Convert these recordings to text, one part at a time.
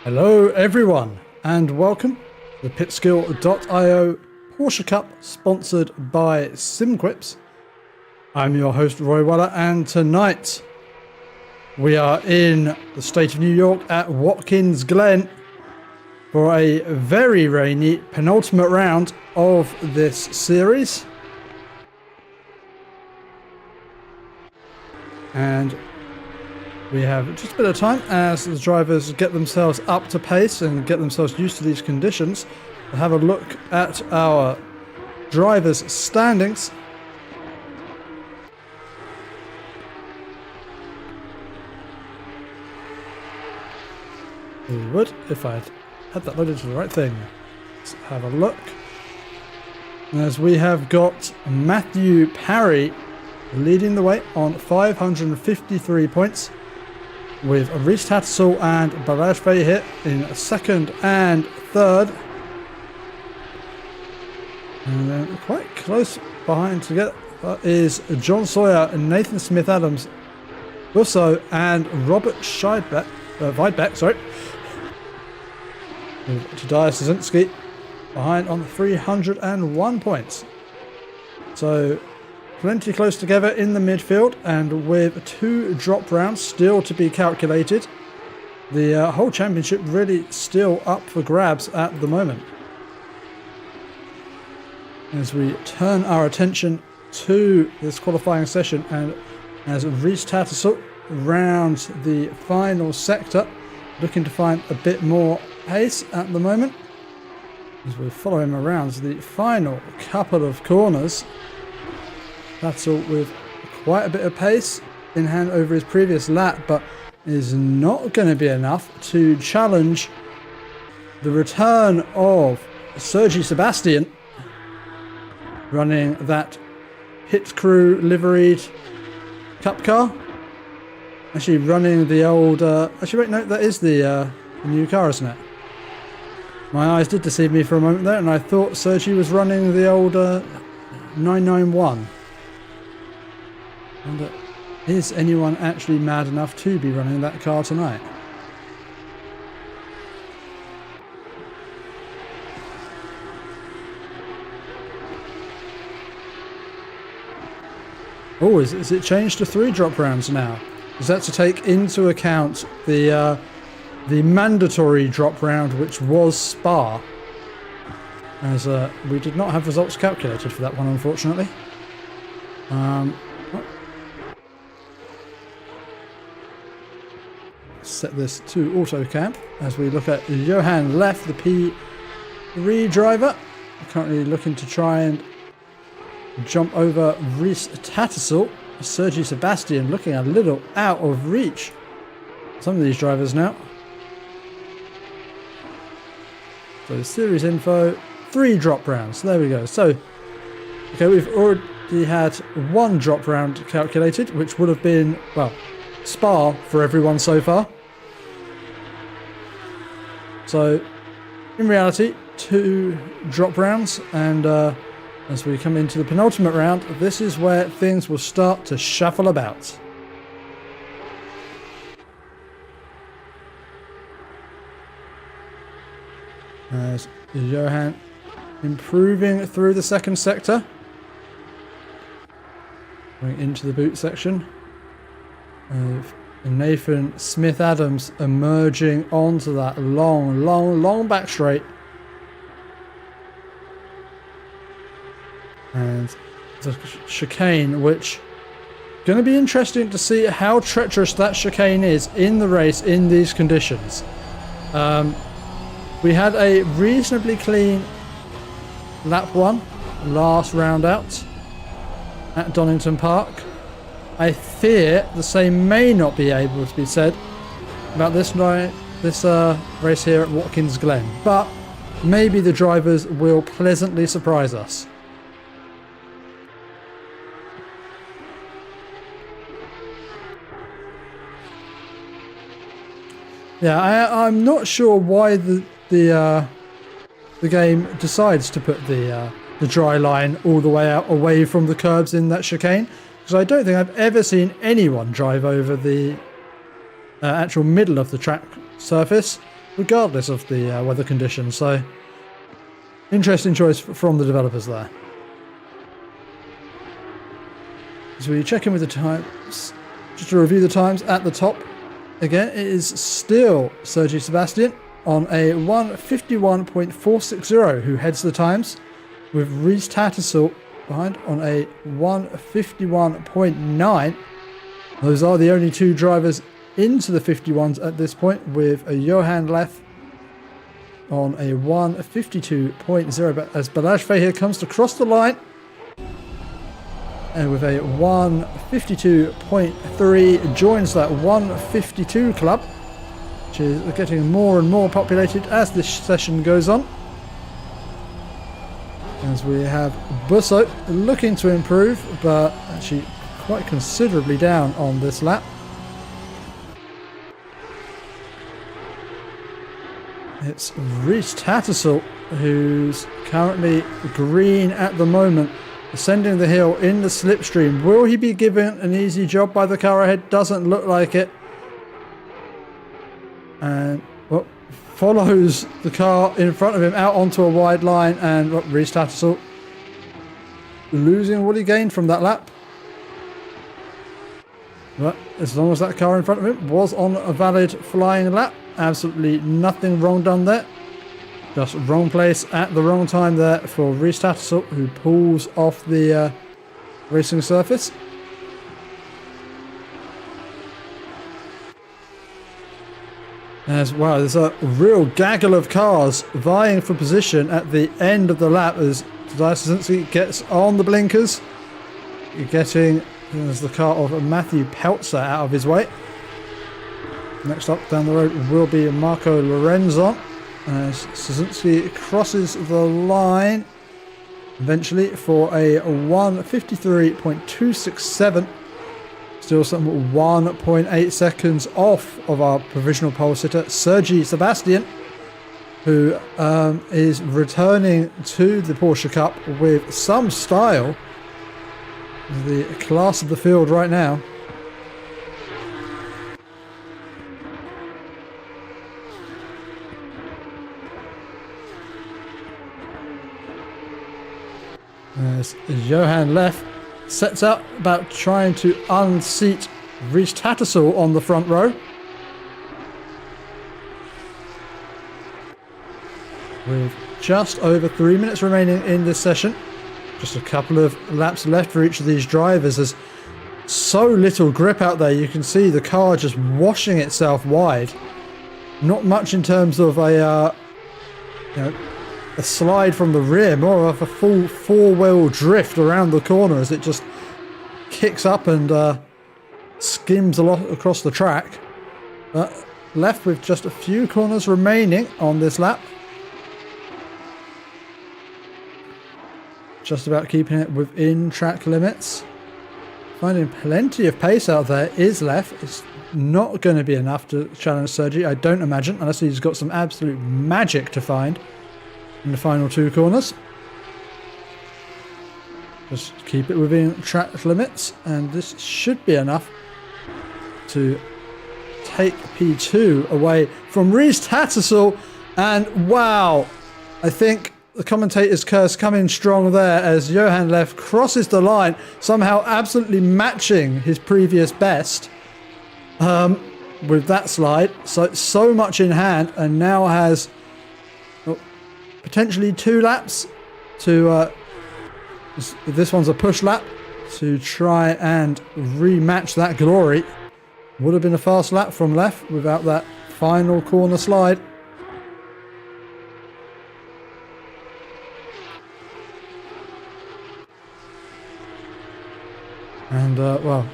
Hello everyone and welcome to the Pitskill.io Porsche Cup sponsored by SimQuips. I'm your host Roy Weller and tonight we are in the state of New York at Watkins Glen for a very rainy penultimate round of this series. And we have just a bit of time as the drivers get themselves up to pace and get themselves used to these conditions to have a look at our drivers' standings. We would if I had that loaded to the right thing. Let's have a look. As we have got Matthew Parry leading the way on 553 points, with Reese Tattersall and Balazs Fahey in second and third. And then quite close behind together is John Sawyer and Nathan Smith-Adams, Busso and Robert Weidbeck, sorry. Tobias Szynski behind on 301 points. So plenty close together in the midfield, and with 2 drop rounds still to be calculated, the whole championship really still up for grabs at the moment. As we turn our attention to this qualifying session, and as Reese Tattersall rounds the final sector, looking to find a bit more pace at the moment, as we follow him around the final couple of corners. Tattersall with quite a bit of pace in hand over his previous lap, but is not going to be enough to challenge the return of Sergi Sebastian, running that pit crew liveried cup car. Actually running the old... actually, wait, no, that is the new car, isn't it? My eyes did deceive me for a moment there, and I thought Sergi was running the old 991. And is anyone actually mad enough to be running that car tonight? Oh, is it changed to 3 drop rounds now? Is that to take into account the mandatory drop round, which was Spa? As we did not have results calculated for that one, unfortunately. Set this to auto camp as we look at Johan Leff, the P3 driver, currently looking to try and jump over Reese Tattersall. Sergi Sebastian looking a little out of reach. Some of these drivers now. So series info, 3 drop rounds. There we go. So, okay, we've already had 1 drop round calculated, which would have been, well, Spa for everyone so far. So, in reality, 2 drop rounds, and as we come into the penultimate round, this is where things will start to shuffle about. As Johan improving through the second sector, going into the boot section. Nathan Smith-Adams emerging onto that long back straight. And the chicane, which going to be interesting to see how treacherous that chicane is in the race in these conditions. We had a reasonably clean lap 1 last round out at Donington Park. I fear the same may not be able to be said about this race here at Watkins Glen, but maybe the drivers will pleasantly surprise us. Yeah, I'm not sure why the game decides to put the dry line all the way out away from the curbs in that chicane, because I don't think I've ever seen anyone drive over the actual middle of the track surface regardless of the weather conditions. So interesting choice from the developers there. So we check in with the times, just to review the times at the top. Again, it is still Sergi Sebastian on a 1:51.460 who heads the times, with Rhys Tattersall behind on a 1:51.9. Those are the only two drivers into the 51s at this point, with a Johan Leff on a 1:52.0. But as Balazs Feher comes to cross the line, and with a 1:52.3, joins that 1:52 club, which is getting more and more populated as this session goes on. As we have Busso looking to improve, but actually quite considerably down on this lap. It's Rhys Tattersall, who's currently green at the moment, ascending the hill in the slipstream. Will he be given an easy job by the car ahead? Doesn't look like it. And well, follows the car in front of him out onto a wide line, and Rhys Tattersall losing what he gained from that lap. But as long as that car in front of him was on a valid flying lap, absolutely nothing wrong done there. Just wrong place at the wrong time there for Rhys Tattersall, who pulls off the racing surface. As well, there's a real gaggle of cars vying for position at the end of the lap as Dysinski gets on the blinkers. You're getting, there's the car of Matthew Peltzer out of his way. Next up down the road will be Marco Lorenzo as Suzuki crosses the line eventually for a 1:53.267. Still some 1.8 seconds off of our provisional pole sitter, Sergi Sebastian, who is returning to the Porsche Cup with some style. The class of the field right now. As Johan Leff sets out about trying to unseat Rhys Tattersall on the front row. With just over 3 minutes remaining in this session. Just a couple of laps left for each of these drivers. There's so little grip out there. You can see the car just washing itself wide. Not much in terms of a slide from the rear, more of a full four-wheel drift around the corner as it just kicks up and skims a lot across the track. Left with just a few corners remaining on this lap. Just about keeping it within track limits. Finding plenty of pace out there is Leff. It's not going to be enough to challenge Sergi, I don't imagine, unless he's got some absolute magic to find in the final two corners. Just keep it within track limits, and this should be enough to take P2 away from Rhys Tattersall. And wow, I think the commentator's curse coming strong there as Johan Leff crosses the line, somehow absolutely matching his previous best with that slide. So much in hand, and now has potentially 2 laps to, this one's a push lap, to try and rematch that glory. Would have been a fast lap from Leff without that final corner slide. And, well,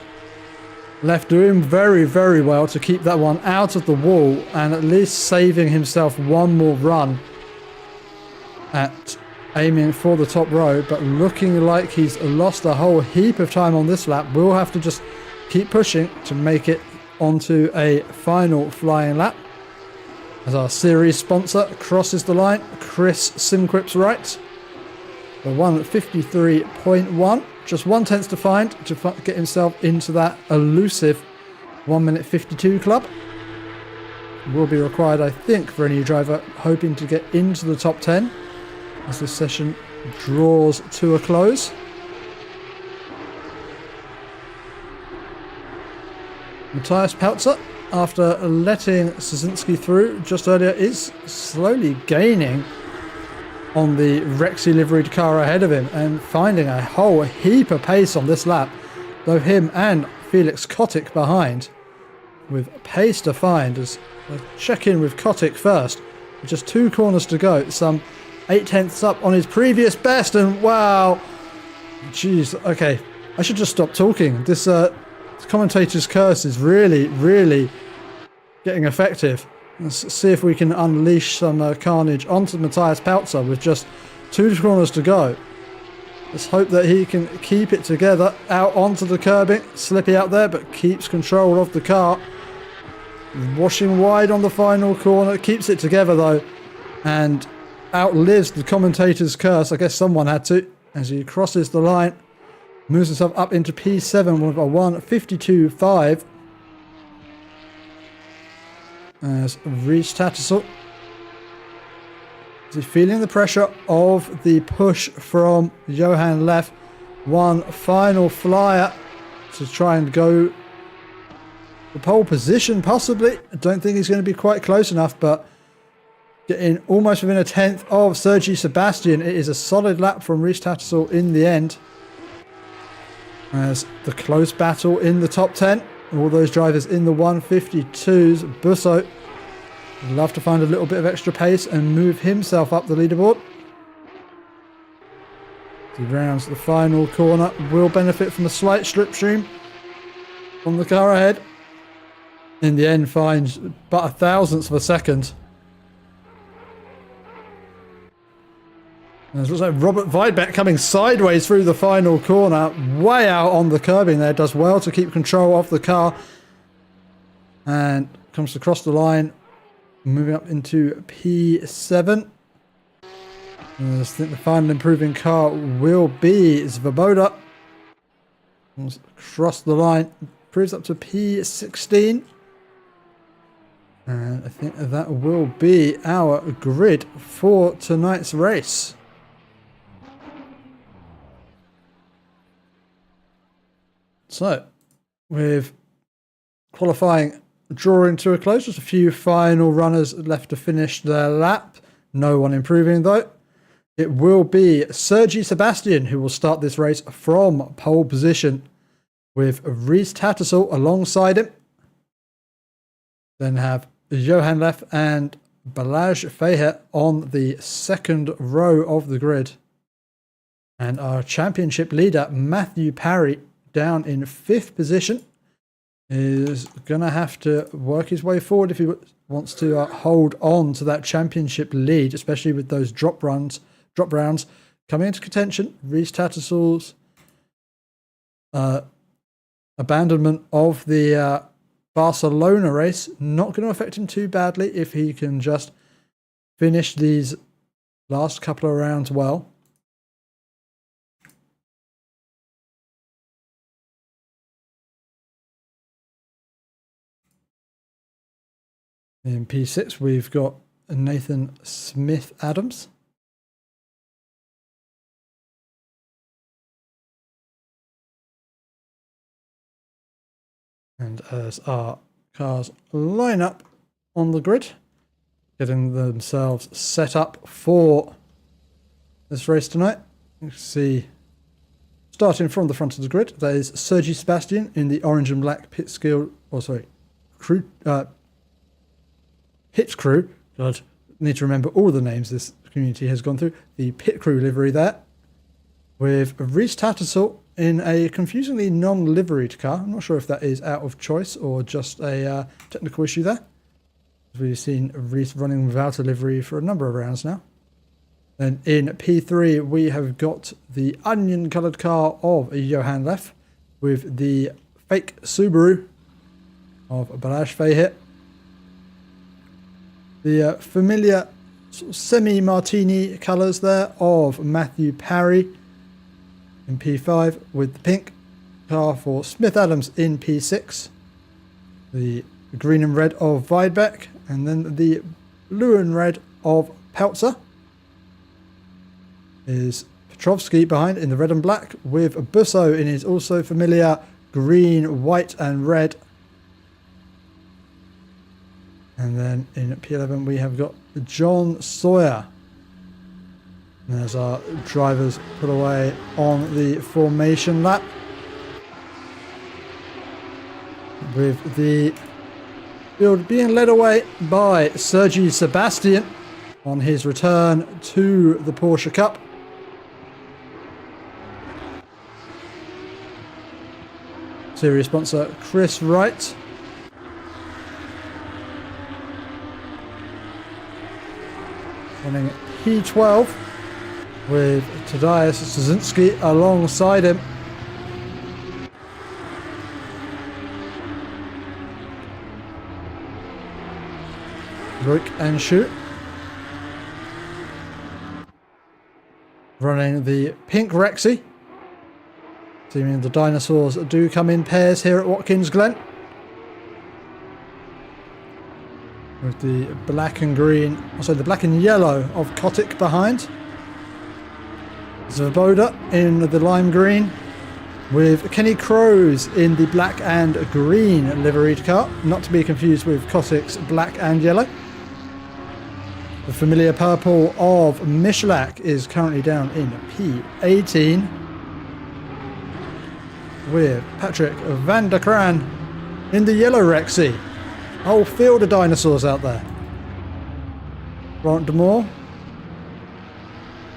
Leff doing very, very well to keep that one out of the wall and at least saving himself one more run at aiming for the top row, but looking like he's lost a whole heap of time on this lap. We'll have to just keep pushing to make it onto a final flying lap. As our series sponsor crosses the line, Chris SimQuips right. The 1:53.1. Just 1/10 to find to get himself into that elusive 1:52 club. will be required, I think, for any driver hoping to get into the top 10 as this session draws to a close. Matthias Peltzer, after letting Szynski through just earlier, is slowly gaining on the Rexy liveried car ahead of him and finding a whole heap of pace on this lap, though him and Felix Kotick behind with pace to find. As I check in with Kotick first, with just 2 corners to go, some 8/10ths up on his previous best, and wow, jeez, okay, I should just stop talking. This commentator's curse is really getting effective. Let's see if we can unleash some carnage onto Matthias Peltzer with just 2 corners to go. Let's hope that he can keep it together out onto the curbing. Slippy out there, but keeps control of the car. Washing wide on the final corner, keeps it together though, and outlives the commentator's curse. I guess someone had to, as he crosses the line. Moves himself up into P7 with a 1:52.5. As Rhys Tattersall, is he feeling the pressure of the push from Johan Leff? One final flyer to try and go the pole position, possibly. I don't think he's going to be quite close enough, but getting almost within 1/10 of Sergi Sebastian. It is a solid lap from Rhys Tattersall in the end. As the close battle in the top 10. All those drivers in the 152s. Busso would love to find a little bit of extra pace and move himself up the leaderboard. He rounds the final corner. Will benefit from a slight slipstream from the car ahead. In the end, finds but 1/1000th of a second. And it looks like Robert Weidbeck coming sideways through the final corner, way out on the curbing there. Does well to keep control of the car. And comes across the line, moving up into P7. And I think the final improving car will be Svoboda. Comes across the line, improves up to P16. And I think that will be our grid for tonight's race. So, with qualifying drawing to a close, just a few final runners left to finish their lap. No one improving though. It will be Sergi Sebastian who will start this race from pole position with Rhys Tattersall alongside him. Then have Johan Leff and Balázs Feher on the second row of the grid. And our championship leader, Matthew Parry, down in 5th position, is going to have to work his way forward if he wants to hold on to that championship lead, especially with those drop rounds coming into contention. Rhys Tattersall's abandonment of the Barcelona race not going to affect him too badly if he can just finish these last couple of rounds well. In P6, we've got Nathan Smith-Adams. And as our cars line up on the grid, getting themselves set up for this race tonight, you can see, starting from the front of the grid, that is Sergi Sebastian in the orange and black Pitskill, Pit Crew. God, need to remember all the names this community has gone through. The Pit Crew livery there, with Rhys Tattersall in a confusingly non-liveried car. I'm not sure if that is out of choice or just a technical issue there. We've seen Rhys running without a livery for a number of rounds now. And in P3, we have got the onion-coloured car of Johan Leff with the fake Subaru of Balázs Feher. The familiar sort of semi-martini colours there of Matthew Parry in P5, with the pink car for Smith-Adams in P6. The green and red of Weidbeck, And then the blue and red of Peltzer is Petrovsky behind in the red and black, with Busso in his also familiar green, white and red. And then in P11 we have got John Sawyer. And there's our drivers put away on the formation lap, with the field being led away by Sergi Sebastian on his return to the Porsche Cup. Series sponsor Chris Wright. Running P12 with Tadeusz Szynski alongside him. Look and shoot. Running the pink Rexy. Seeming the dinosaurs do come in pairs here at Watkins Glen. With the black and green, also the black and yellow of Kotick behind. Svoboda in the lime green, with Kenny Crows in the black and green liveried car, not to be confused with Kotick's black and yellow. The familiar purple of Michalak is currently down in P18, with Patrick van der Kraan in the yellow Rexy. A whole field of dinosaurs out there. Laurent de Moore,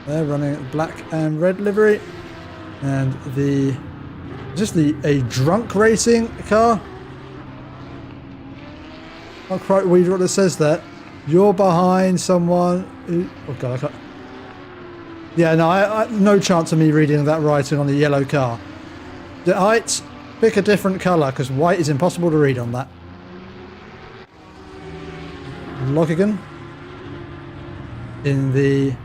they're running black and red livery, and the a drunk racing car. Not quite read what it says there. You're behind someone who, oh god, I can't. Yeah, no, I no chance of me reading that writing on the yellow car. The heights, pick a different colour, because white is impossible to read on that. Logigan in the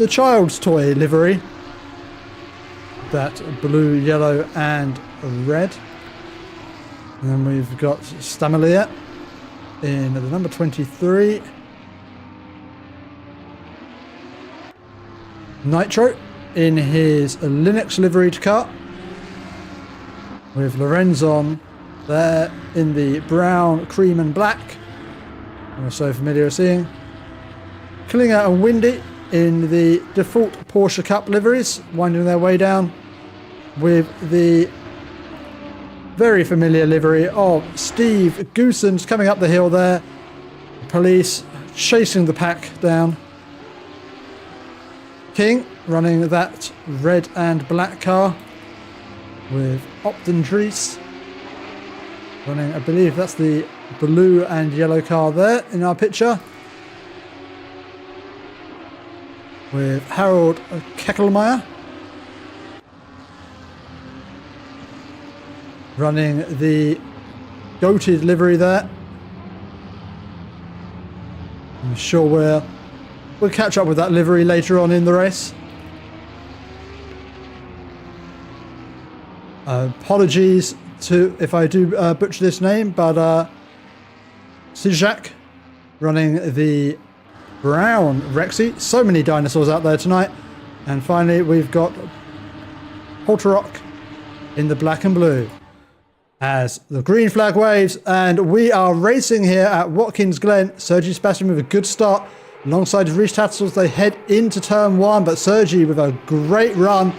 child's toy livery, that blue, yellow and red. And then we've got Stamalier in the number 23. Nitro in his Linux liveried car, with Lorenzon there in the brown, cream and black. I'm so familiar with seeing. Killinger and Windy in the default Porsche Cup liveries, winding their way down, with the very familiar livery of Steve Goosens coming up the hill there. Police chasing the pack down. King running that red and black car, with Opton Dries running, I believe that's the blue and yellow car there in our picture, with Harold Keckelmeyer running the goated livery there. I'm sure we'll catch up with that livery later on in the race. Apologies to if I do butcher this name, but Sijak running the brown Rexy. So many dinosaurs out there tonight. And finally we've got Holterock in the black and blue, as the green flag waves, and we are racing here at Watkins Glen. Sergi Sebastian with a good start alongside Rhys Tattersall. They head into turn one, but Sergi with a great run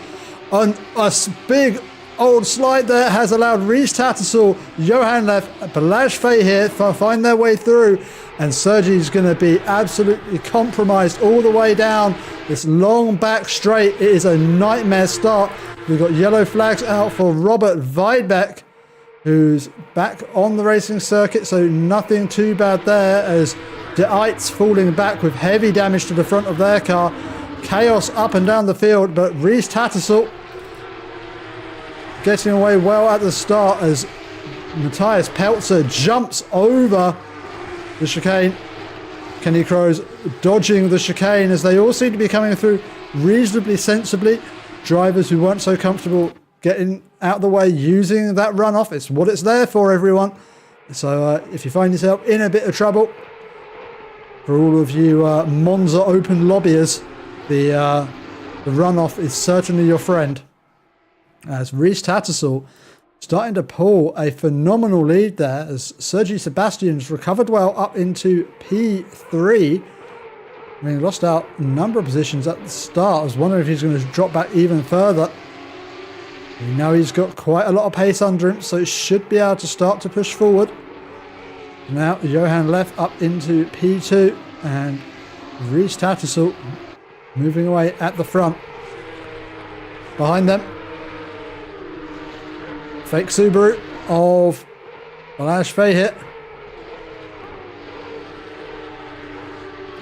on a big old slide there has allowed Rhys Tattersall, Johan Leff, Balazs Fay here to find their way through, and Sergi's going to be absolutely compromised all the way down this long back straight. It is a nightmare start. We've got yellow flags out for Robert Weidbeck, who's back on the racing circuit, so nothing too bad there, as De Eitz falling back with heavy damage to the front of their car. Chaos up and down the field, but Rhys Tattersall getting away well at the start as Matthias Peltzer jumps over the chicane. Kenny Crows dodging the chicane as they all seem to be coming through reasonably sensibly. Drivers who weren't so comfortable getting out of the way, using that runoff. It's what it's there for, everyone. So if you find yourself in a bit of trouble, for all of you Monza Open lobbyers, the runoff is certainly your friend. As Rhys Tattersall starting to pull a phenomenal lead there, as Sergi Sebastian's recovered well up into P3. I mean, he lost out a number of positions at the start. I was wondering if he's going to drop back even further. You know, he's got quite a lot of pace under him, so he should be able to start to push forward. Now, Johan Leff up into P2, and Rhys Tattersall moving away at the front. Behind them, fake Subaru of Balázs Fehér.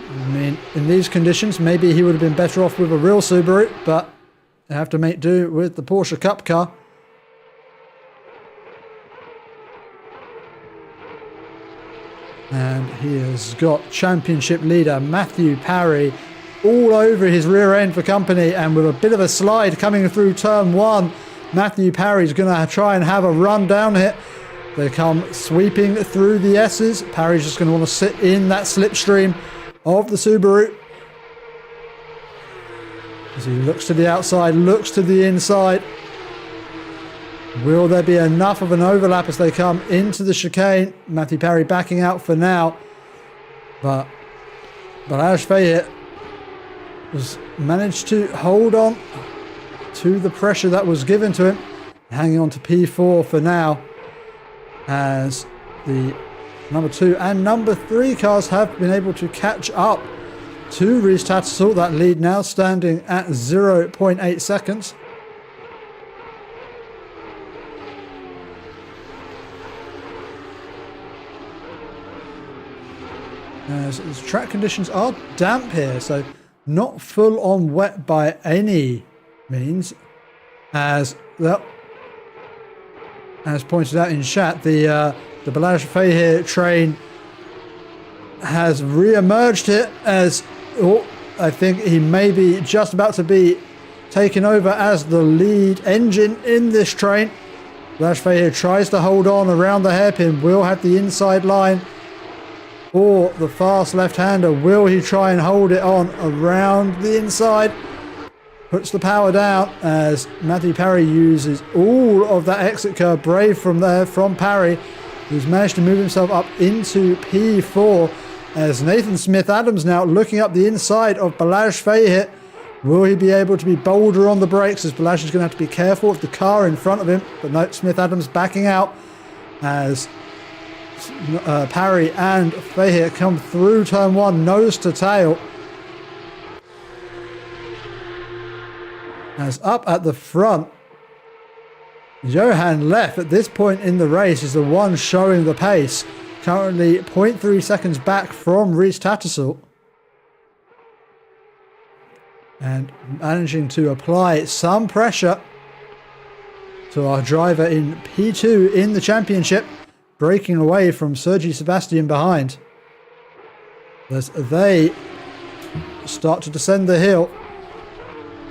I mean, in these conditions, maybe he would have been better off with a real Subaru, but they have to make do with the Porsche Cup car. And he has got championship leader Matthew Parry all over his rear end for company, and with a bit of a slide coming through turn one, Matthew Parry's going to try and have a run down here. They come sweeping through the S's. Parry's just going to want to sit in that slipstream of the Subaru. As he looks to the outside, looks to the inside. Will there be enough of an overlap as they come into the chicane? Matthew Parry backing out for now. But Balázs Fehér has managed to hold on to the pressure that was given to him. Hanging on to P4 for now, as the number 2 and number 3 cars have been able to catch up to Rhys Tattersall. That lead now standing at 0.8 seconds. As the track conditions are damp here, so not full on wet by any means. As pointed out in chat, the Balázs Fehér train has re-emerged here, as I think he may be just about to be taken over as the lead engine in this train. Balázs Fehér tries to hold on around the hairpin, will have the inside line for the fast left-hander. Will he try and hold it on around the inside? Puts the power down as Matthew Parry uses all of that exit curve. Brave from there from Parry, who's managed to move himself up into P4, as Nathan Smith-Adams now looking up the inside of Balázs Fehér. Will he be able to be bolder on the brakes, as Balázs is going to have to be careful of the car in front of him? But no, Smith-Adams backing out as Parry and Fehér come through turn one, nose to tail. As up at the front, Johan Leff at this point in the race is the one showing the pace. Currently 0.3 seconds back from Rhys Tattersall. And managing to apply some pressure to our driver in P2 in the championship, breaking away from Sergi Sebastian behind. As they start to descend the hill.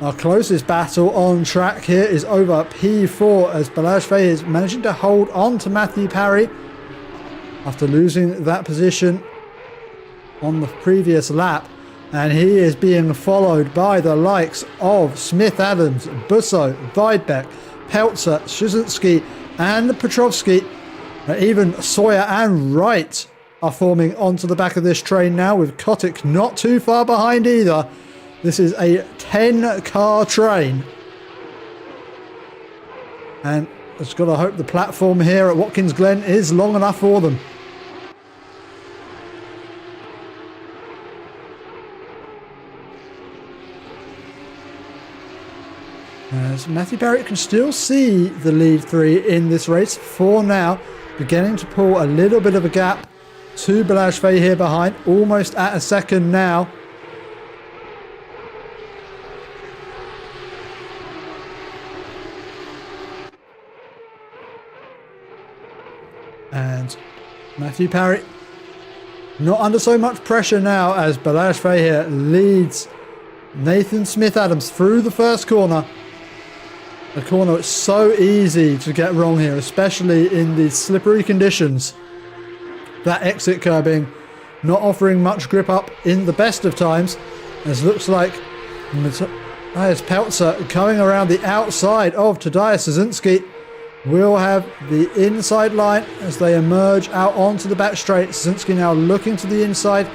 Our closest battle on track here is over P4, as Balázs Fehér is managing to hold on to Matthew Parry after losing that position on the previous lap. And he is being followed by the likes of Smith-Adams, Busso, Weidbeck, Peltzer, Szyszynski and Petrovski. Even Sawyer and Wright are forming onto the back of this train now, with Kotick not too far behind either. This is a 10-car train. And it's got to hope the platform here at Watkins Glen is long enough for them. As Matthew Parry can still see the lead 3 in this race for now, beginning to pull a little bit of a gap to Balázs Fehér behind, almost at a second now. And Matthew Parry not under so much pressure now, as Balázs Fehér leads Nathan Smith-Adams through the first corner. A corner that's so easy to get wrong here, especially in these slippery conditions. that exit curbing not offering much grip up in the best of times, as looks like Matthias Peltzer coming around the outside of Tadeusz Szynski will have the inside line as they emerge out onto the back straight. Szynski now looking to the inside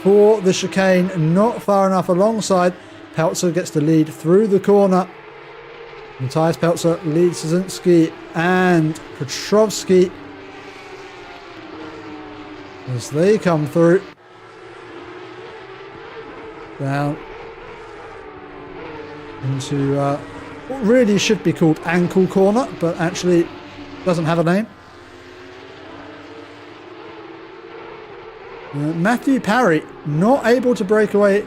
for the chicane, not far enough alongside. Peltzer gets the lead through the corner. Matthias Peltzer leads Szynski and Petrovsky as they come through. Down into what really should be called Ankle Corner, but actually doesn't have a name. Matthew Parry not able to break away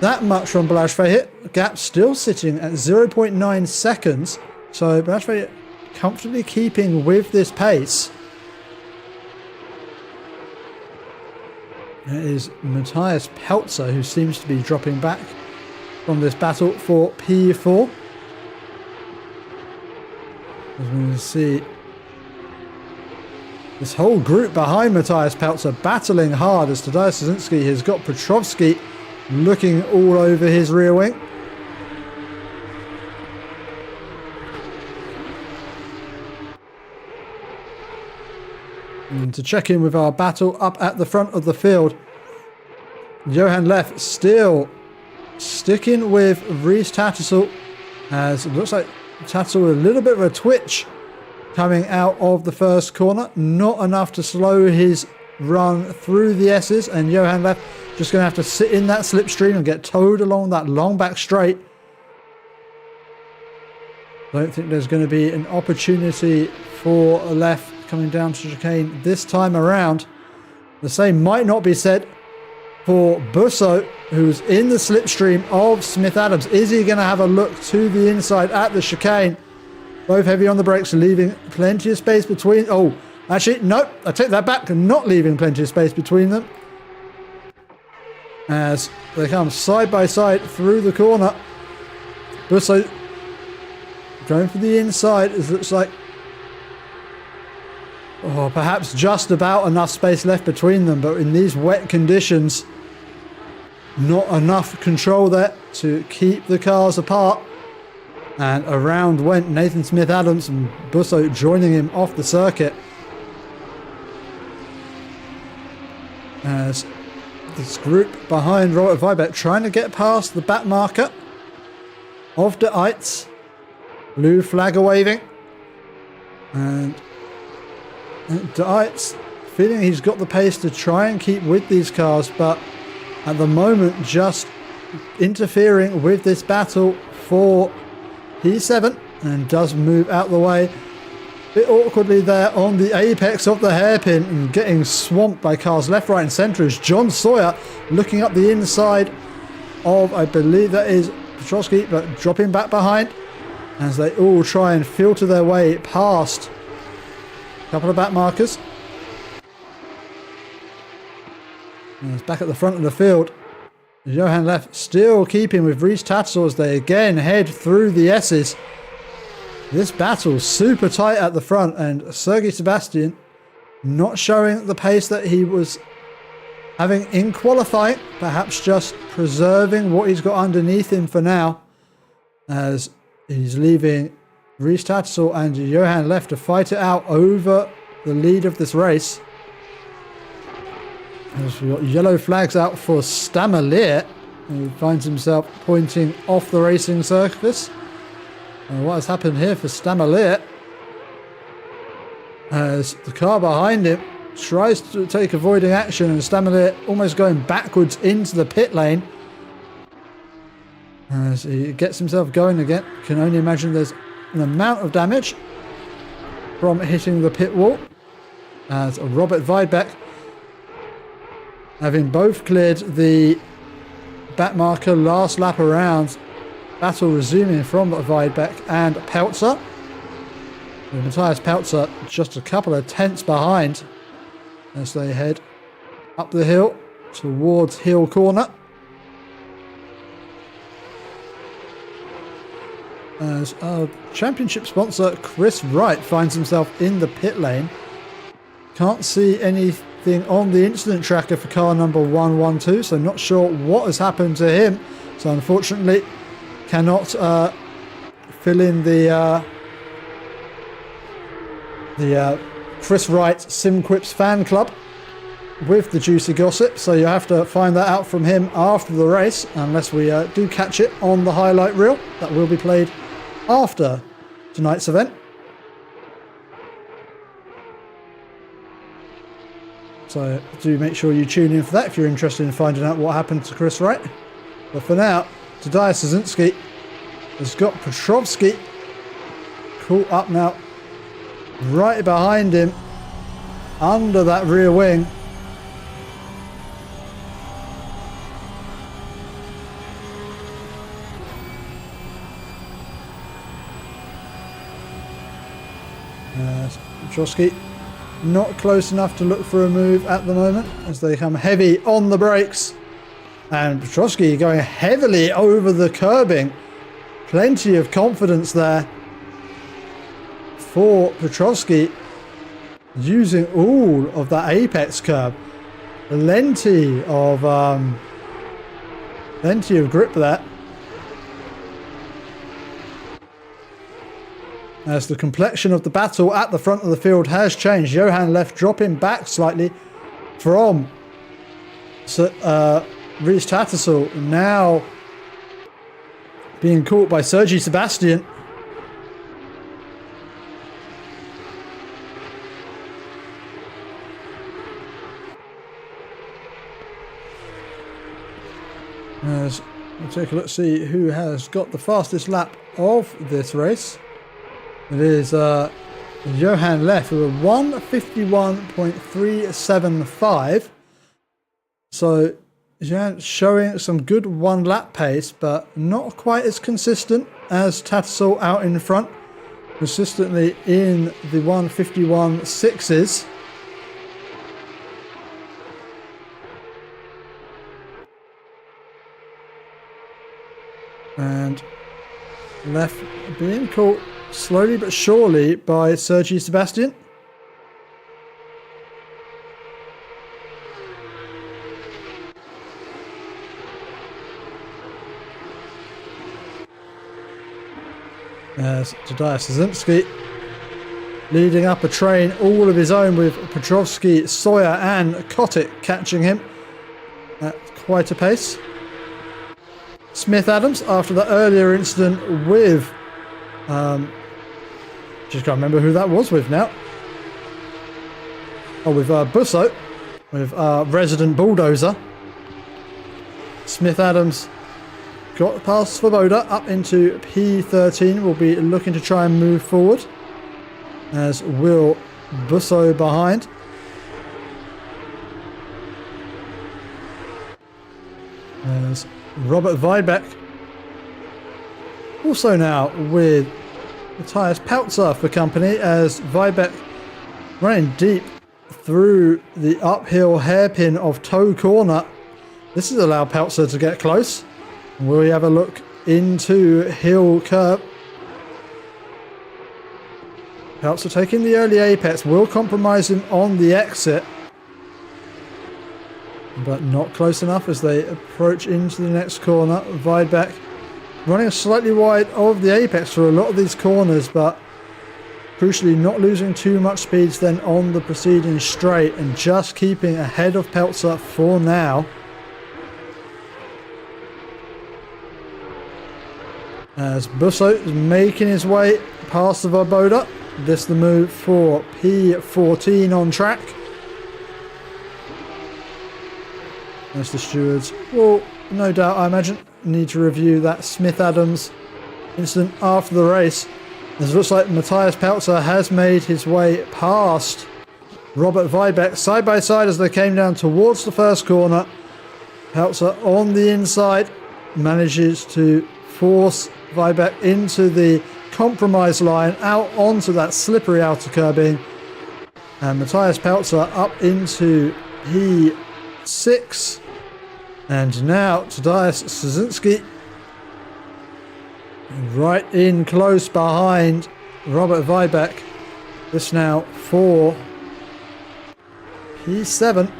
that much from Balázs Fehér. Gap still sitting at 0.9 seconds. So Balázs Fehér comfortably keeping with this pace. It is Matthias Peltzer who seems to be dropping back from this battle for P4. As we can see, this whole group behind Matthias Peltzer battling hard as Tadeusz Szynski has got Petrovsky looking all over his rear wing. And to check in with our battle up at the front of the field, Johan Leff still sticking with Rhys Tattersall, as it looks like Tattersall with a little bit of a twitch coming out of the first corner. Not enough to slow his run through the S's, and Johan Leff just going to have to sit in that slipstream and get towed along that long back straight. Don't think there's going to be an opportunity for Leff coming down to chicane this time around. The same might not be said for Busso, who's in the slipstream of Smith Adams. Is he going to have a look to the inside at the chicane? Both heavy on the brakes, leaving plenty of space between. Oh, actually, no, I take that back. Not leaving plenty of space between them, as they come side by side through the corner. Busso going for the inside. It looks like, oh, perhaps just about enough space left between them, but in these wet conditions, not enough control there to keep the cars apart. And around went Nathan Smith Adams, and Busso joining him off the circuit. As this group behind Robert Weibeck trying to get past the back marker of De Eitz. Blue flag waving. And De Eitz feeling he's got the pace to try and keep with these cars, but at the moment just interfering with this battle for P7, and does move out the way a bit awkwardly there on the apex of the hairpin, and getting swamped by cars left, right and centre as John Sawyer looking up the inside of, I believe that is Petrovsky, but dropping back behind as they all try and filter their way past a couple of back markers. And it's back at the front of the field. Johan Leff still keeping with Rhys Tattersall as they again head through the S's. This battle super tight at the front, and Sergei Sebastian not showing the pace that he was having in qualifying, perhaps just preserving what he's got underneath him for now, as he's leaving Rhys Tattersall and Johan Leff to fight it out over the lead of this race. As we've got yellow flags out for Stamalier, who finds himself pointing off the racing surface. And what has happened here for Stamalier, as the car behind him tries to take avoiding action, and Stamalier almost going backwards into the pit lane. As he gets himself going again, can only imagine there's an amount of damage from hitting the pit wall. As Robert Weibeck, having both cleared the back marker last lap around, battle resuming from Weibeck and Peltzer. With Matthias Peltzer just a couple of tenths behind as they head up the hill towards Hill Corner. As our championship sponsor Chris Wright finds himself in the pit lane, Can't see anything on the incident tracker for car number 112, so not sure what has happened to him. So unfortunately, cannot fill in the Chris Wright SimQuips fan club with the juicy gossip. So you have to find that out from him after the race, unless we do catch it on the highlight reel that will be played after tonight's event. So do make sure you tune in for that if you're interested in finding out what happened to Chris Wright. But for now, Tadeusz Szynski has got Petrovsky caught up now right behind him under that rear wing. Petrovsky not close enough to look for a move at the moment as they come heavy on the brakes. And Petrovsky going heavily over the curbing. Plenty of confidence there for Petrovsky, using all of that apex curb. Plenty of grip there. As the complexion of the battle at the front of the field has changed. Johan Leff dropping back slightly from Rhys Tattersall, now being caught by Sergi Sebastian. As we'll take a look, see who has got the fastest lap of this race. It is Johan Leff with a 1:51.375. So Johan showing some good one lap pace, but not quite as consistent as Tattersall out in front. Consistently in the 1:51.6s. And Leff being caught slowly but surely by Sergi Sebastian. As Tadeusz Szynski leading up a train all of his own, with Petrovsky, Sawyer and Kotick catching him at quite a pace. Smith Adams, after the earlier incident with just can't remember who that was with now. Oh, with Busso, with resident bulldozer. Smith Adams got past Svoboda up into P13. Will be looking to try and move forward, as will Busso behind. As Robert Weidbeck also now with Matthias Peltzer for company, as Weidbeck running deep through the uphill hairpin of Toe Corner. This has allowed Peltzer to get close. Will we have a look into Hill Curb? Peltzer taking the early apex, will compromise him on the exit, but not close enough as they approach into the next corner. Weidbeck running slightly wide of the apex for a lot of these corners, but crucially not losing too much speeds then on the preceding straight, and just keeping ahead of Peltzer for now. As Busso is making his way past the Svoboda. This the move for P14 on track. As the stewards will, no doubt, I imagine, need to review that Smith Adams incident after the race. As it looks like Matthias Peltzer has made his way past Robert Weidbeck side by side as they came down towards the first corner. Peltzer on the inside manages to force Weidbeck into the compromise line, out onto that slippery outer curbing, and Matthias Peltzer up into P6. And now Tadeusz Szynski right in close behind Robert Weidbeck. This now for P7.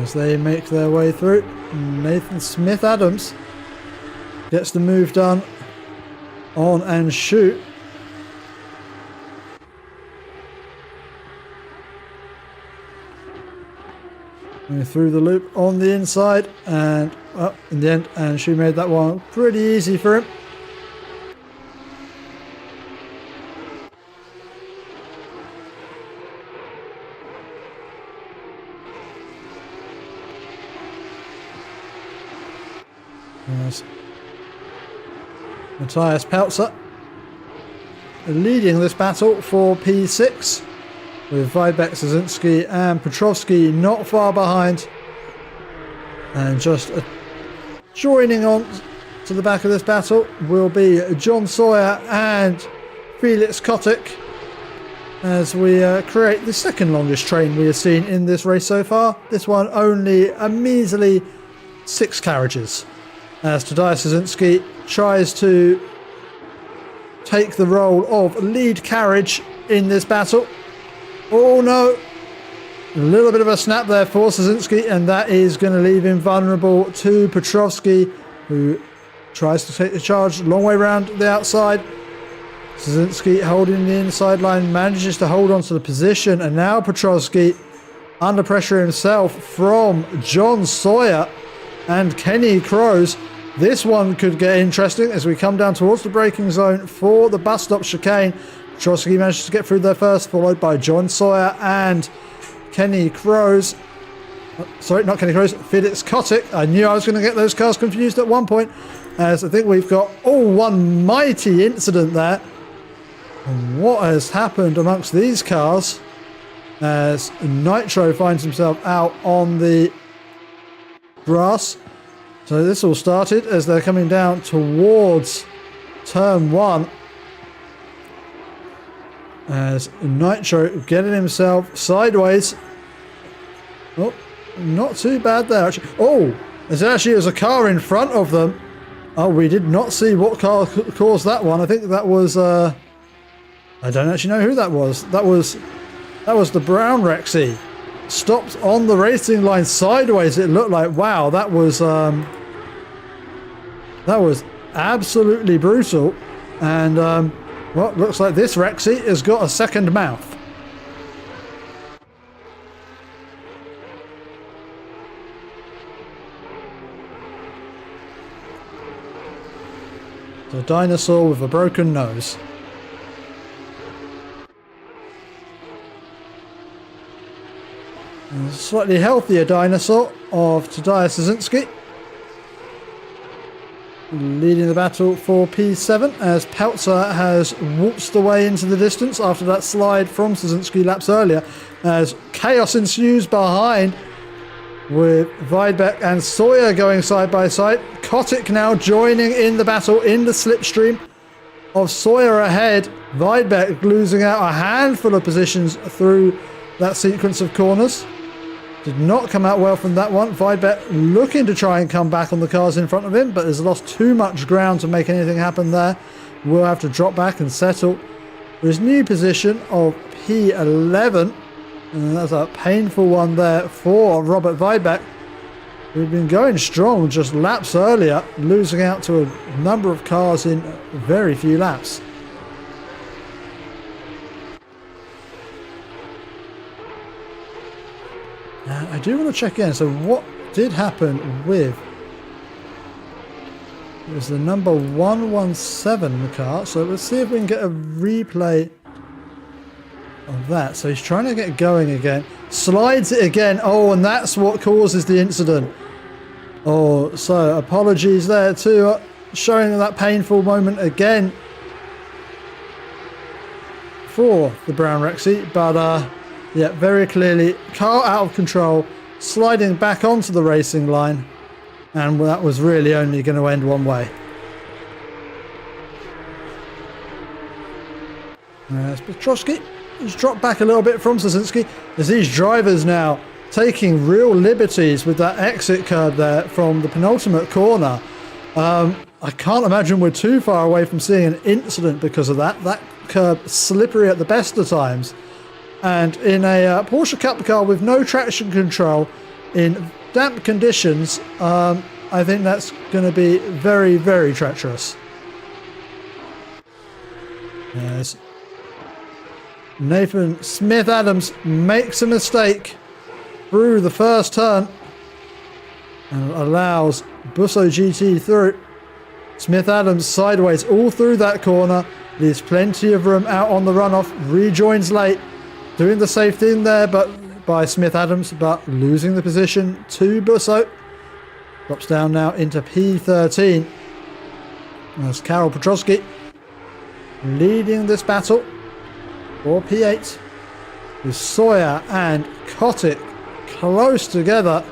As they make their way through, Nathan Smith-Adams gets the move done on and shoot. And through the loop on the inside and up in the end, and she made that one pretty easy for him. Yes. Matthias Peltzer leading this battle for P6, with Weidbeck, Szynski and Petrovsky not far behind, and just joining on to the back of this battle will be John Sawyer and Felix Kotick, as we create the second longest train we have seen in this race so far. This one only a measly 6 carriages, as Tadeusz Szynski tries to take the role of lead carriage in this battle. Oh no, a little bit of a snap there for Szynski, and that is going to leave him vulnerable to Petrovsky, who tries to take the charge long way around the outside. Szynski holding the inside line, manages to hold on to the position, and now Petrovsky under pressure himself from John Sawyer and Kenny Crows. This one could get interesting as we come down towards the braking zone for the bus stop chicane. Petrovsky manages to get through there first, followed by John Sawyer and Kenny Crows. Sorry, not Kenny Crows, Felix Kotick. I knew I was going to get those cars confused at one point, as I think we've got one mighty incident there. And what has happened amongst these cars, as Nitro finds himself out on the grass. So this all started as they're coming down towards turn 1, as Nitro getting himself sideways. Oh, not too bad there actually. Oh, there actually was a car in front of them. Oh, we did not see what car caused that one. I think that was I don't actually know who that was. That was the brown Rexy. Stopped on the racing line sideways, it looked like. Wow, that was absolutely brutal. And well, looks like this Rexy has got a second mouth. It's a dinosaur with a broken nose. And a slightly healthier dinosaur of Tadeusz Szynski, leading the battle for P7, as Peltzer has waltzed away into the distance after that slide from Szynski laps earlier, as chaos ensues behind, with Weidbeck and Sawyer going side by side. Kotick now joining in the battle in the slipstream of Sawyer ahead. Weidbeck losing out a handful of positions through that sequence of corners. Did not come out well from that one. Weidbeck looking to try and come back on the cars in front of him, but has lost too much ground to make anything happen there. Will have to drop back and settle for his new position of P11. And that's a painful one there for Robert Weidbeck, who'd been going strong just laps earlier, losing out to a number of cars in very few laps. I do want to check in. So what did happen with... It was the number 117 car. So let's see if we can get a replay of that. So he's trying to get going again. Slides it again. Oh, and that's what causes the incident. Oh, so apologies there too. Showing that painful moment again for the brown Rexy. But yeah, very clearly, car out of control, sliding back onto the racing line, and that was really only going to end one way. As Petrovsky has dropped back a little bit from Szynski, as these drivers now taking real liberties with that exit curve there from the penultimate corner. I can't imagine we're too far away from seeing an incident because of that. That curb slippery at the best of times. And in a Porsche Cup car with no traction control in damp conditions, I think that's going to be very, very treacherous. Yes. Nathan Smith-Adams makes a mistake through the first turn and allows Busso GT through. Smith-Adams sideways all through that corner, leaves plenty of room out on the runoff, rejoins late, doing the safe thing there but by Smith-Adams, but losing the position to Busso. Drops down now into P13. There's Karol Piotrowski leading this battle for P8 with Sawyer and Kotick close together.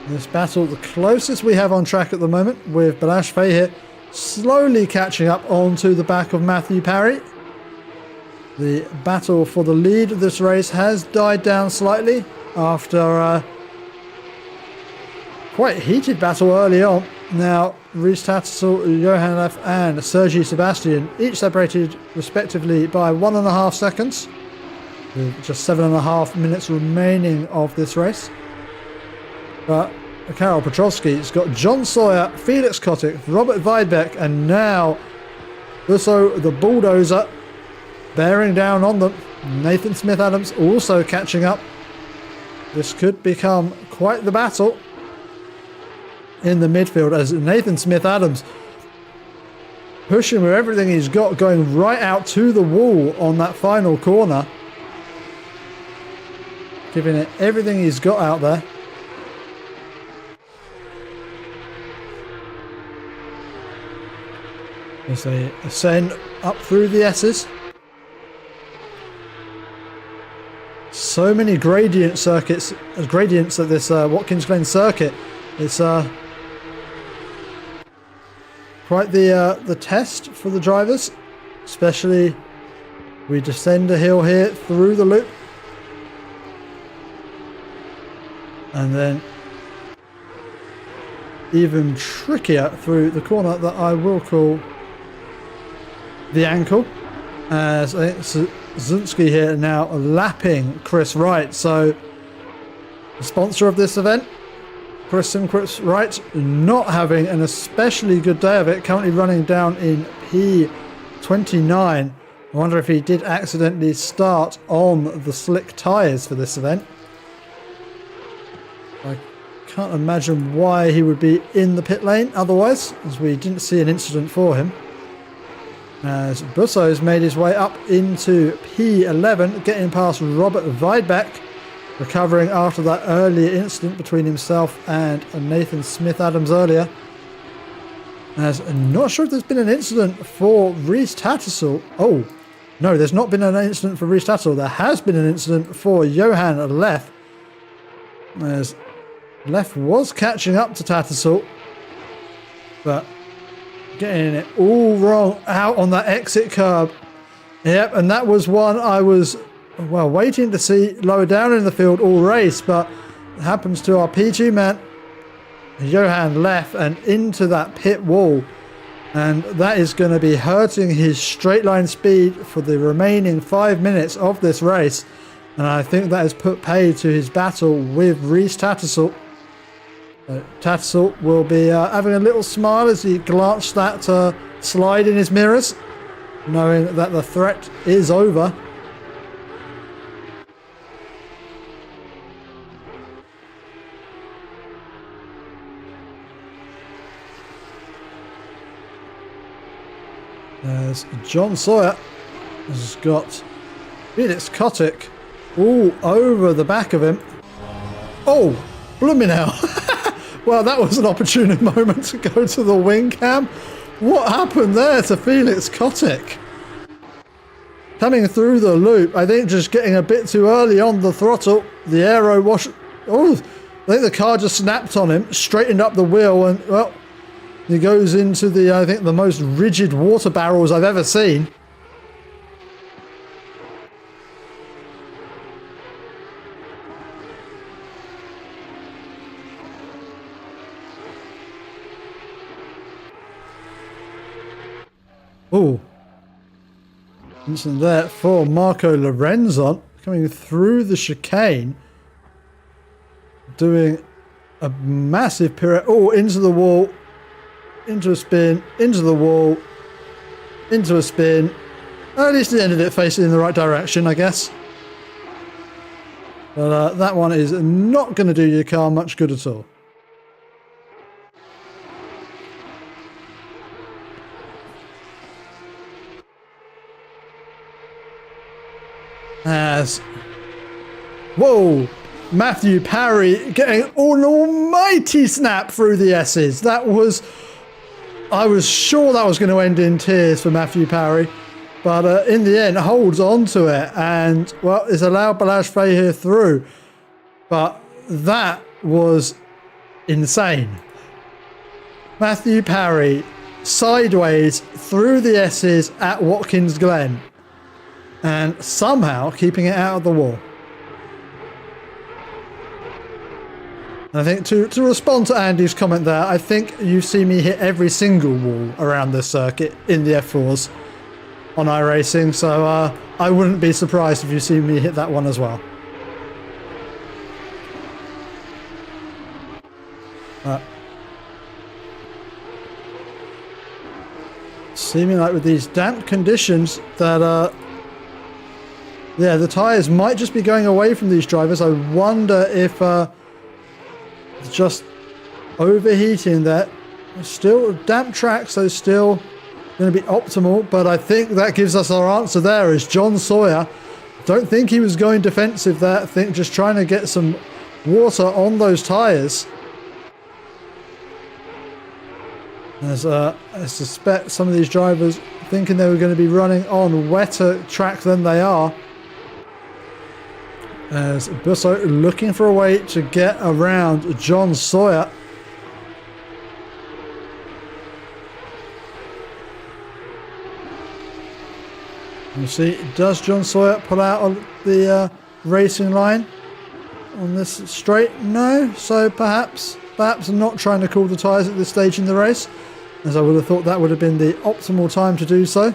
This battle, the closest we have on track at the moment, with Balázs Feher slowly catching up onto the back of Matthew Parry. The battle for the lead of this race has died down slightly after a quite heated battle early on. Now, Rhys Tattersall, Johan Leff and Sergi Sebastian each separated respectively by 1.5 seconds, with just 7.5 minutes remaining of this race. But Karol Piotrowski's got John Sawyer, Felix Kotick, Robert Weidbeck, and now Busso the Bulldozer bearing down on them. Nathan Smith-Adams also catching up. This could become quite the battle in the midfield as Nathan Smith-Adams pushing with everything he's got, going right out to the wall on that final corner, giving it everything he's got out there. As they ascend up through the S's. So many gradient circuits, gradients at this Watkins Glen circuit. It's quite the test for the drivers, especially we descend a hill here through the loop, and then even trickier through the corner that I will call the ankle, as I think Zunski here now lapping Chris Wright. So the sponsor of this event, SimQuips Wright, not having an especially good day of it, currently running down in P29. I wonder if he did accidentally start on the slick tyres for this event. I can't imagine why he would be in the pit lane otherwise, as we didn't see an incident for him. As Busso's made his way up into P11, getting past Robert Weidbeck, recovering after that earlier incident between himself and Nathan Smith-Adams earlier. As I'm not sure if there's been an incident for Rhys Tattersall. Oh, no, there's not been an incident for Rhys Tattersall. There has been an incident for Johan Leff. As Leff was catching up to Tattersall, but getting it all wrong out on that exit curb. Yep, and that was one I was, well, waiting to see lower down in the field all race, but it happens to our P2 man, Johan Leff, and into that pit wall. And that is going to be hurting his straight line speed for the remaining 5 minutes of this race. And I think that has put pay to his battle with Rhys Tattersall. Tattersall will be having a little smile as he glanced that slide in his mirrors, knowing that the threat is over. As John Sawyer has got Felix Kotick all over the back of him. Oh, blooming hell. Well, that was an opportune moment to go to the wing cam. What happened there to Felix Kotick? Coming through the loop, I think just getting a bit too early on the throttle. The aero wash. Oh, I think the car just snapped on him, straightened up the wheel, and, well, he goes into the, I think, the most rigid water barrels I've ever seen. Oh, incident there for Marco Lorenzon coming through the chicane, doing a massive pirouette. Oh, into the wall, into a spin, into the wall, into a spin. At least it ended it facing in the right direction, I guess. But that one is not going to do your car much good at all. As whoa, Matthew Parry getting an almighty snap through the S's. That was, I was sure that was going to end in tears for Matthew Parry, but in the end holds on to it and, well, it's allowed Balazs Fahir through. But that was insane. Matthew Parry sideways through the S's at Watkins Glen and somehow keeping it out of the wall. And I think to respond to Andy's comment there, I think you see me hit every single wall around this circuit in the F4s on iRacing, so I wouldn't be surprised if you see me hit that one as well. Seeming like with these damp conditions that yeah, the tyres might just be going away from these drivers. I wonder if it's just overheating there. Still damp track, so still going to be optimal, but I think that gives us our answer there as John Sawyer. Don't think he was going defensive there. I think just trying to get some water on those tyres. As I suspect some of these drivers thinking they were going to be running on wetter track than they are. As Busso looking for a way to get around John Sawyer. You see, does John Sawyer pull out on the racing line on this straight? No, so perhaps not trying to cool the tyres at this stage in the race, as I would have thought that would have been the optimal time to do so.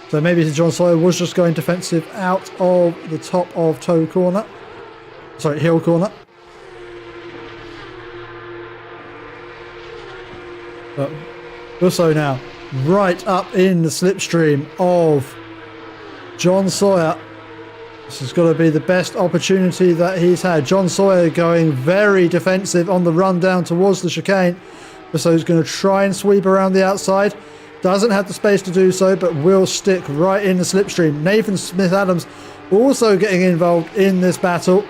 So maybe John Sawyer was just going defensive out of the top of hill corner. But Busso now right up in the slipstream of John Sawyer. This has got to be the best opportunity that he's had. John Sawyer going very defensive on the run down towards the chicane. Busso's going to try and sweep around the outside. Doesn't have the space to do so, but will stick right in the slipstream. Nathan Smith-Adams also getting involved in this battle.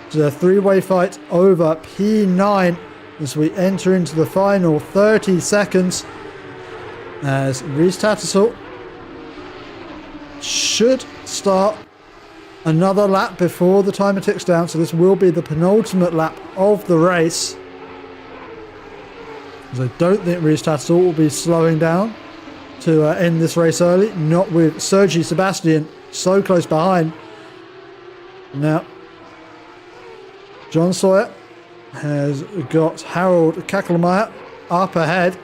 It's a three-way fight over P9 as we enter into the final 30 seconds. As Rhys Tattersall should start another lap before the timer ticks down, so this will be the penultimate lap of the race. Because I don't think Rhys Tattersall will be slowing down to end this race early, not with Sergi Sebastian so close behind. Now, John Sawyer has got Harold Kakelmeyer up ahead.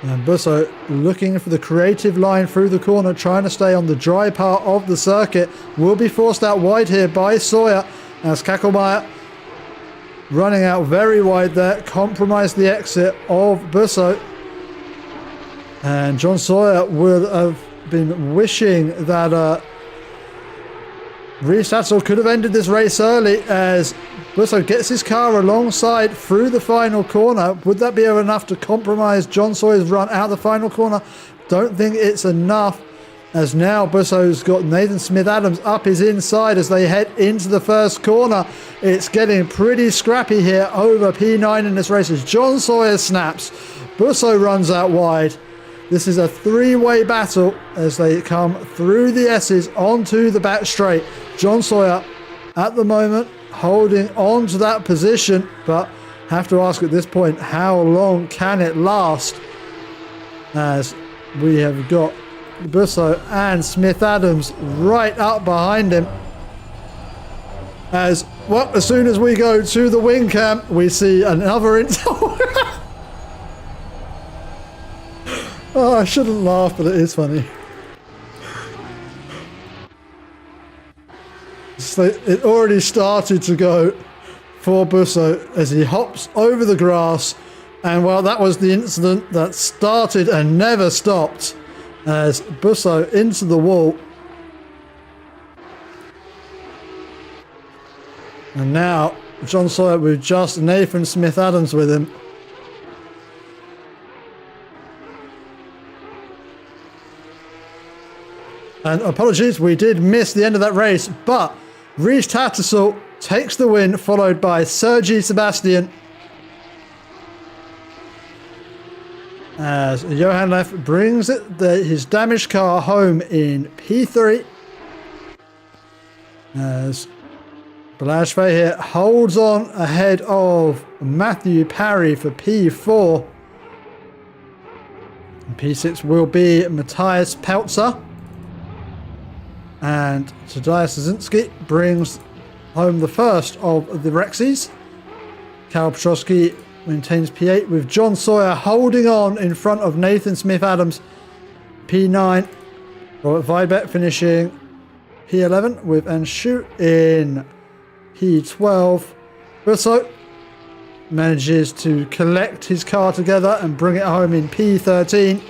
And Busso looking for the creative line through the corner, trying to stay on the dry part of the circuit. Will be forced out wide here by Sawyer as Kakelmeyer running out very wide there, compromised the exit of Busso. And John Sawyer would have been wishing that Rhys Tattersall could have ended this race early, as Busso gets his car alongside through the final corner. Would that be enough to compromise John Sawyer's run out the final corner? Don't think it's enough, as now Busso's got Nathan Smith-Adams up his inside as they head into the first corner. It's getting pretty scrappy here over P9 in this race as John Sawyer snaps. Busso runs out wide. This is a three-way battle as they come through the S's onto the back straight. John Sawyer at the moment holding on to that position, but have to ask at this point, how long can it last? As we have got Busso and Smith-Adams right up behind him. As Well, as soon as we go to the wing cam, we see another Oh, I shouldn't laugh, but it is funny. So it already started to go for Busso as he hops over the grass. And well, that was the incident that started and never stopped as Busso into the wall. And now John Sawyer with just Nathan Smith-Adams with him. And apologies, we did miss the end of that race, but Rhys Tattersall takes the win, followed by Sergi Sebastian. As Johan Leff brings his damaged car home in P3. As Balazs Feher holds on ahead of Matthew Parry for P4. And P6 will be Matthias Peltzer. And Tadeusz Zazinski brings home the first of the Rexies. Karol Piotrowski maintains P8 with John Sawyer holding on in front of Nathan Smith-Adams. P9. Robert Weibert finishing P11 with Anshu in P12. Busso manages to collect his car together and bring it home in P13.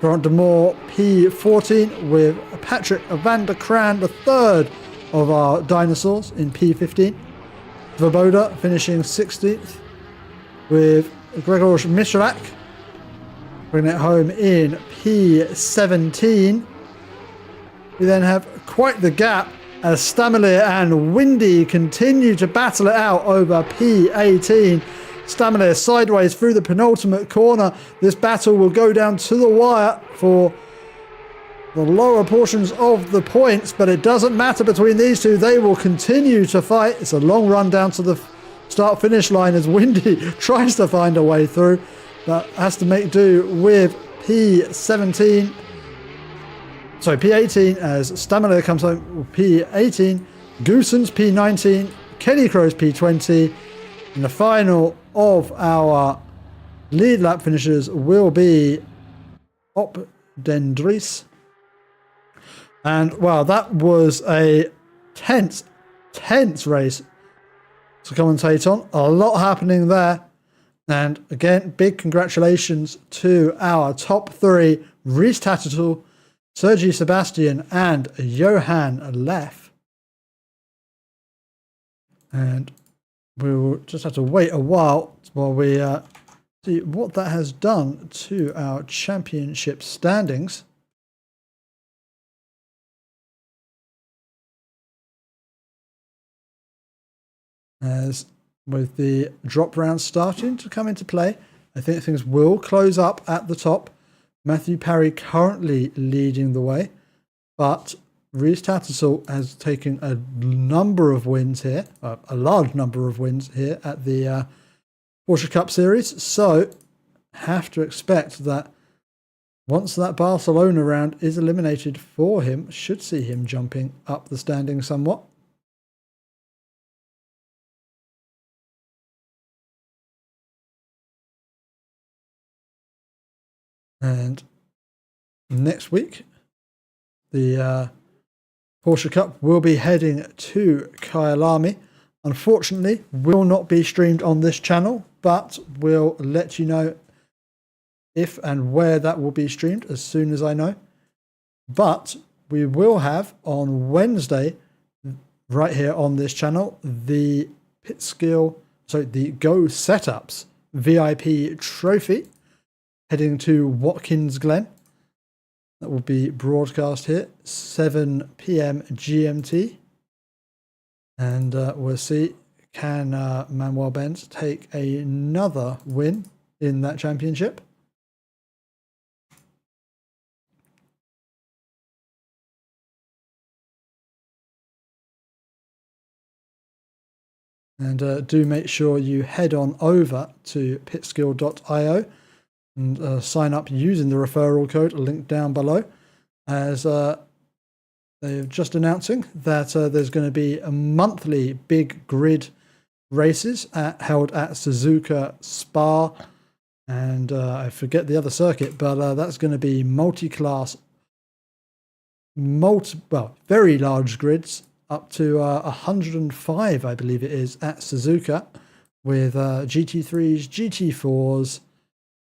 Grant de Moore P14 with Patrick van der Kraan, the third of our dinosaurs, in P15. Svoboda finishing 16th with Grzegorz Michalak bringing it home in P17. We then have quite the gap as Stamile and Windy continue to battle it out over P18. Stamile sideways through the penultimate corner. This battle will go down to the wire for the lower portions of the points, but it doesn't matter between these two. They will continue to fight. It's a long run down to the start-finish line as Windy tries to find a way through, but has to make do with P18 as Stamile comes home with P18, Goossens P19, Kenny Crow's P20, and the final of our lead lap finishers will be Op Dendries. And wow, that was a tense race to commentate on. A lot happening there. And again, big congratulations to our top three, Rhys Tattersall, Sergi Sebastian and Johan Leff. And we will just have to wait a while we see what that has done to our championship standings. As with the drop round starting to come into play, I think things will close up at the top. Matthew Parry currently leading the way, but Rhys Tattersall has taken a number of wins here, a large number of wins here at the Porsche Cup Series. So have to expect that once that Barcelona round is eliminated for him, should see him jumping up the standing somewhat. And next week, the Porsche Cup will be heading to Kyalami. Unfortunately, will not be streamed on this channel, but we'll let you know if and where that will be streamed as soon as I know. But we will have on Wednesday, right here on this channel, the the Go Setups VIP trophy heading to Watkins Glen. That will be broadcast here, 7 p.m. GMT. And we'll see, can Manuel Benz take another win in that championship? And do make sure you head on over to pitskill.io and sign up using the referral code linked down below, as they're just announcing that there's going to be a monthly big grid races held at Suzuka Spa, and I forget the other circuit, but that's going to be multi-class, very large grids, up to 105, I believe it is, at Suzuka, with GT3s, GT4s,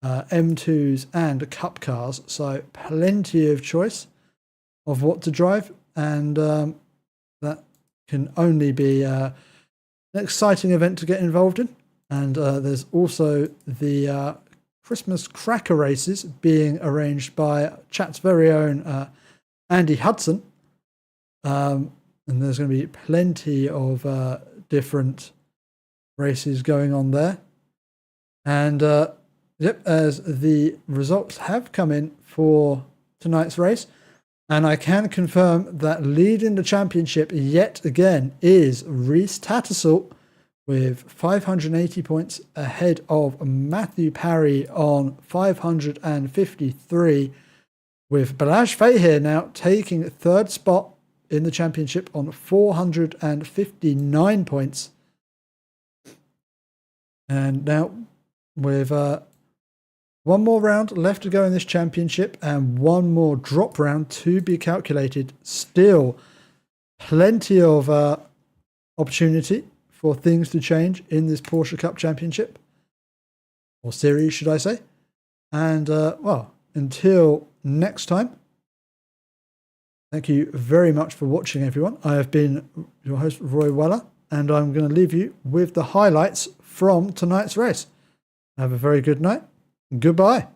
M2s, and Cup cars. So plenty of choice of what to drive, and that can only be an exciting event to get involved in. And there's also the Christmas cracker races being arranged by chat's very own Andy Hudson. And there's going to be plenty of different races going on there. And yep, as the results have come in for tonight's race, and I can confirm that leading the championship yet again is Reese Tattersall with 580 points, ahead of Matthew Parry on 553, with Balazs Fahir now taking third spot in the championship on 459 points. And now with one more round left to go in this championship and one more drop round to be calculated, still plenty of opportunity for things to change in this Porsche Cup Championship, or series, should I say. And, well, until next time, thank you very much for watching, everyone. I have been your host, Roy Weller, and I'm going to leave you with the highlights from tonight's race. Have a very good night. Goodbye.